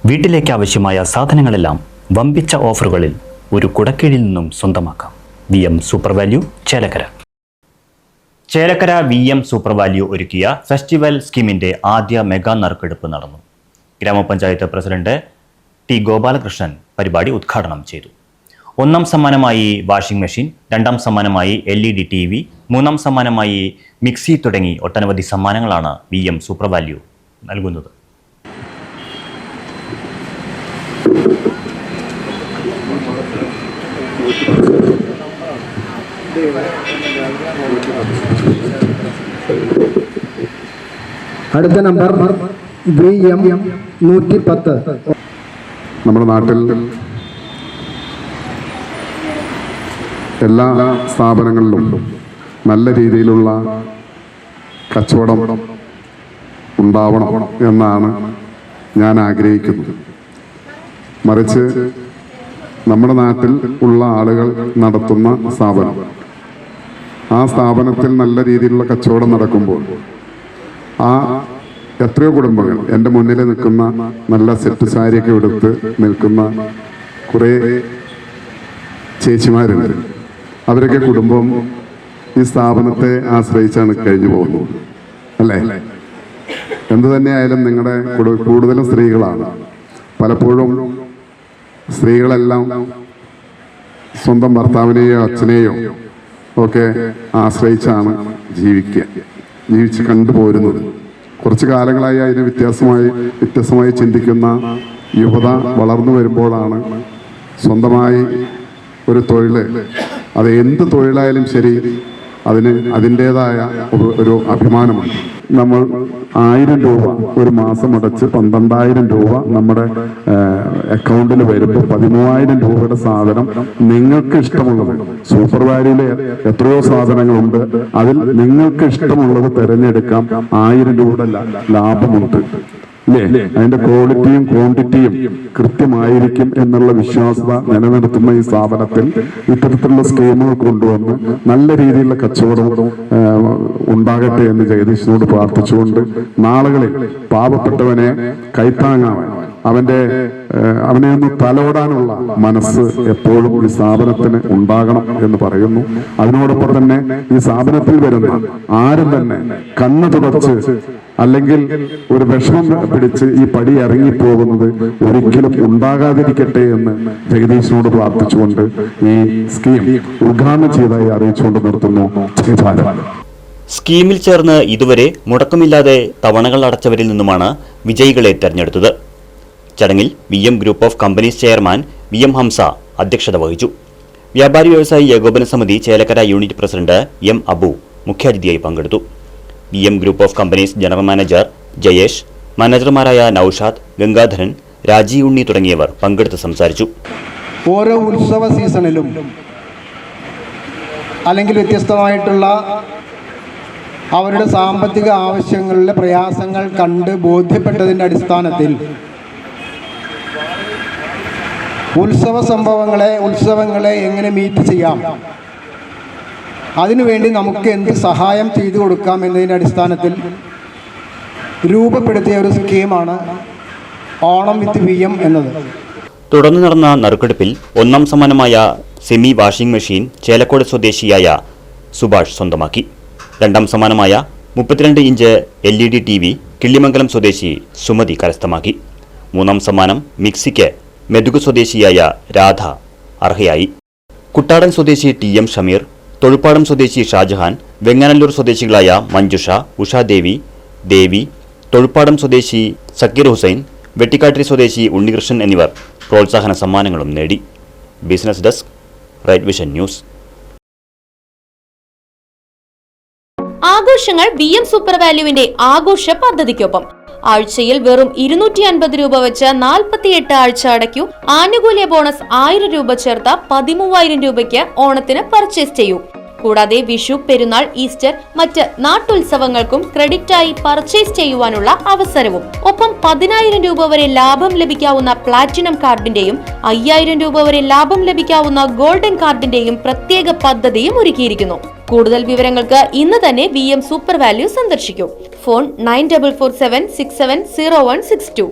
വീട്ടിലേക്ക് ആവശ്യമായ സാധനങ്ങളെല്ലാം വമ്പിച്ച ഓഫറുകളിൽ ഒരു കുടക്കീഴിൽ നിന്നും സ്വന്തമാക്കാം. VM super value Chelakkara. Chelakkara VM super value ഒരുക്കിയ ഫെസ്റ്റിവൽ സ്കീമിന്റെ ആദ്യ മെഗാ നറുക്കെടുപ്പ് നടന്നു. ഗ്രാമപഞ്ചായത്ത് പ്രസിഡന്റ് ടി ഗോപാലകൃഷ്ണൻ പരിപാടി ഉദ്ഘാടനം ചെയ്തു. ഒന്നാം സമ്മാനമായി വാഷിംഗ് മെഷീൻ, രണ്ടാം സമ്മാനമായി LED TV, മൂന്നാം സമ്മാനമായി മിക്സി തുടങ്ങി ഒട്ടനവധി സമ്മാനങ്ങളാണ് VM സൂപ്പർ വാല്യൂ നൽകുന്നത്. അടുത്ത നമ്പർ VM 110. നമ്മുടെ നാട്ടിൽ എല്ലാ സ്ഥാപനങ്ങളിലും നല്ല രീതിയിലുള്ള കച്ചവടം ഉണ്ടാവണം എന്നാണ് ഞാൻ ആഗ്രഹിക്കുന്നത്. മറിച്ച് നമ്മുടെ നാട്ടിൽ ഉള്ള ആളുകൾ നടത്തുന്ന സ്ഥാപനം, ആ സ്ഥാപനത്തിൽ നല്ല രീതിയിലുള്ള കച്ചവടം നടക്കുമ്പോൾ ആ എത്രയോ കുടുംബങ്ങൾ, എൻ്റെ മുന്നിൽ നിൽക്കുന്ന നല്ല സെറ്റ് സാരിയൊക്കെ എടുത്ത് നിൽക്കുന്ന കുറേ ചേച്ചിമാരുണ്ട്. അവരൊക്കെ കുടുംബം ഈ സ്ഥാപനത്തെ ആശ്രയിച്ചാണ് കഴിഞ്ഞു പോകുന്നത്, അല്ലേ? എന്തു തന്നെയായാലും നിങ്ങളുടെ കൂടുതലും സ്ത്രീകളാണ്. പലപ്പോഴും സ്ത്രീകളെല്ലാം സ്വന്തം ഭർത്താവിനെയോ അച്ഛനെയോ ഒക്കെ ആശ്രയിച്ചാണ് ജീവിച്ച് കണ്ടുപോരുന്നത്. കുറച്ച് കാലങ്ങളായി അതിന് വ്യത്യസ്തമായി ചിന്തിക്കുന്ന യുവത വളർന്നു വരുമ്പോഴാണ് സ്വന്തമായി ഒരു തൊഴിൽ, അത് എന്ത് തൊഴിലായാലും ശരി, അതിന് അതിൻ്റെതായ ഒരു അഭിമാനമുണ്ട്. നമ്മൾ 1000 രൂപ ഒരു മാസം അടച്ച് 12,000 രൂപ നമ്മുടെ അക്കൗണ്ടിൽ വരുമ്പോൾ 13,000 രൂപയുടെ സാധനം നിങ്ങൾക്ക് ഇഷ്ടമുള്ളത്, സൂപ്പർ വാല്യൂല് എത്രയോ സാധനങ്ങളുണ്ട്, അതിൽ നിങ്ങൾക്ക് ഇഷ്ടമുള്ളത് തിരഞ്ഞെടുക്കാം. 1000 രൂപയുടെ ലാഭമുണ്ട്, അല്ലേ? അതിന്റെ ക്വാളിറ്റിയും ക്വാണ്ടിറ്റിയും കൃത്യമായിരിക്കും എന്നുള്ള വിശ്വാസത നിലനിർത്തുന്ന ഈ സ്ഥാപനത്തിൽ ഇത്തരത്തിലുള്ള സ്കീമുകൾ കൊണ്ടുവന്ന് നല്ല രീതിയിലുള്ള കച്ചവടം ഉണ്ടാകട്ടെ എന്ന് ജഗദീശനോട് പ്രാർത്ഥിച്ചുകൊണ്ട് നാളുകളിൽ പാവപ്പെട്ടവനെ കൈത്താങ്ങാൻ, അവനെ ഒന്ന് തലോടാനുള്ള മനസ്സ് എപ്പോഴും ഈ സ്ഥാപനത്തിന് ഉണ്ടാകണം എന്ന് പറയുന്നു. അതിനോടൊപ്പം തന്നെ ഈ സ്ഥാപനത്തിൽ വരുന്ന ആരും തന്നെ കണ്ണു തുടച്ച് അല്ലെങ്കിൽ ഒരു വിഷമം പിടിച്ച് ഈ പടി ഇറങ്ങിപ്പോകുന്നത് ഒരിക്കലും ഉണ്ടാകാതിരിക്കട്ടെ എന്ന് ജഗദീശനോട് പ്രാർത്ഥിച്ചുകൊണ്ട് ഈ സ്കീം ഉദ്ഘാടനം ചെയ്തതായി അറിയിച്ചുകൊണ്ട് നിർത്തുന്നു. സ്കീമിൽ ചേർന്ന് ഇതുവരെ മുടക്കമില്ലാതെ തവണകൾ അടച്ചവരിൽ നിന്നുമാണ് വിജയികളെ തെരഞ്ഞെടുത്തത്. ചടങ്ങിൽ VM group of companies chairman VM Hamza അധ്യക്ഷത വഹിച്ചു. വ്യാപാരി വ്യവസായി ഏകോപന സമിതി Chelakkara unit president M Abu മുഖ്യാതിഥിയായി പങ്കെടുത്തു. VM group of companies general manager Jayesh, മാനേജർമാരായ നൌഷാദ്, ഗംഗാധരൻ, രാജീവ് ഉണ്ണി തുടങ്ങിയവർ പങ്കെടുത്ത് സംസാരിച്ചു. ഓരോ ഉത്സവ സീസണിലും അല്ലെങ്കിൽ വ്യത്യസ്തമായിട്ടുള്ള അവരുടെ സാമ്പത്തിക ആവശ്യങ്ങളിലെ പ്രയാസങ്ങൾ കണ്ട് ബോധ്യപ്പെട്ടതിൻ്റെ അടിസ്ഥാനത്തിൽ ഉത്സവങ്ങളെ എങ്ങനെ മീറ്റ് ചെയ്യാം, അതിനുവേണ്ടി നമുക്ക് എന്ത് സഹായം ചെയ്തു കൊടുക്കാം എന്നതിൻ്റെ അടിസ്ഥാനത്തിൽ രൂപപ്പെടുത്തിയ ഒരു സ്കീമാണ് ഓണം വിത്ത് VM എന്നത്. തുടർന്ന് നടന്ന നറുക്കെടുപ്പിൽ ഒന്നാം സമ്മാനമായ സെമി വാഷിംഗ് മെഷീൻ ചേലക്കോട് സ്വദേശിയായ സുഭാഷ് സ്വന്തമാക്കി. രണ്ടാം സമ്മാനമായ 32 ഇഞ്ച് LED TV കിള്ളിമംഗലം സ്വദേശി സുമതി കരസ്ഥമാക്കി. മൂന്നാം സമ്മാനം മിക്സിക്ക് മെതുകു സ്വദേശിയായ രാധ അർഹയായി. കുട്ടാടൻ സ്വദേശി TM ഷമീർ, തൊഴുപ്പാടം സ്വദേശി ഷാജഹാൻ, വെങ്ങനല്ലൂർ സ്വദേശികളായ മഞ്ജുഷ, ഉഷാദേവി, ദേവി, തൊഴുപ്പാടം സ്വദേശി സക്കീർ ഹുസൈൻ, വെട്ടിക്കാട്ടിരി സ്വദേശി ഉണ്ണികൃഷ്ണൻ എന്നിവർ പ്രോത്സാഹന സമ്മാനങ്ങളും നേടി. Business desk, right vision news. ആഘോഷങ്ങൾ VM സൂപ്പർ വാല്യൂവിന്റെ ആഘോഷ പദ്ധതിക്കൊപ്പം ആഴ്ചയിൽ വെറും 250 രൂപ വെച്ച് 48 ആഴ്ച അടയ്ക്കൂ. ആനുകൂല്യ ബോണസ് 1000 രൂപ ചേർത്ത 13,000 രൂപയ്ക്ക് ഓണത്തിന് പർച്ചേസ് ചെയ്യൂ. കൂടാതെ വിഷു, പെരുന്നാൾ, ഈസ്റ്റർ, മറ്റ് നാട്ടുത്സവങ്ങൾക്കും ക്രെഡിറ്റായി പർച്ചേസ് ചെയ്യുവാനുള്ള അവസരവും. ഒപ്പം 10,000 രൂപ വരെ ലാഭം ലഭിക്കാവുന്ന പ്ലാറ്റിനം കാർഡിന്റെയും 5,000 രൂപ വരെ ലാഭം ലഭിക്കാവുന്ന ഗോൾഡൻ കാർഡിന്റെയും പ്രത്യേക പദ്ധതിയും ഒരുക്കിയിരിക്കുന്നു. കൂടുതൽ വിവരങ്ങൾക്ക് ഇന്ന് തന്നെ VM സൂപ്പർ വാല്യൂ സന്ദർശിക്കൂ. ഫോൺ 9447670162.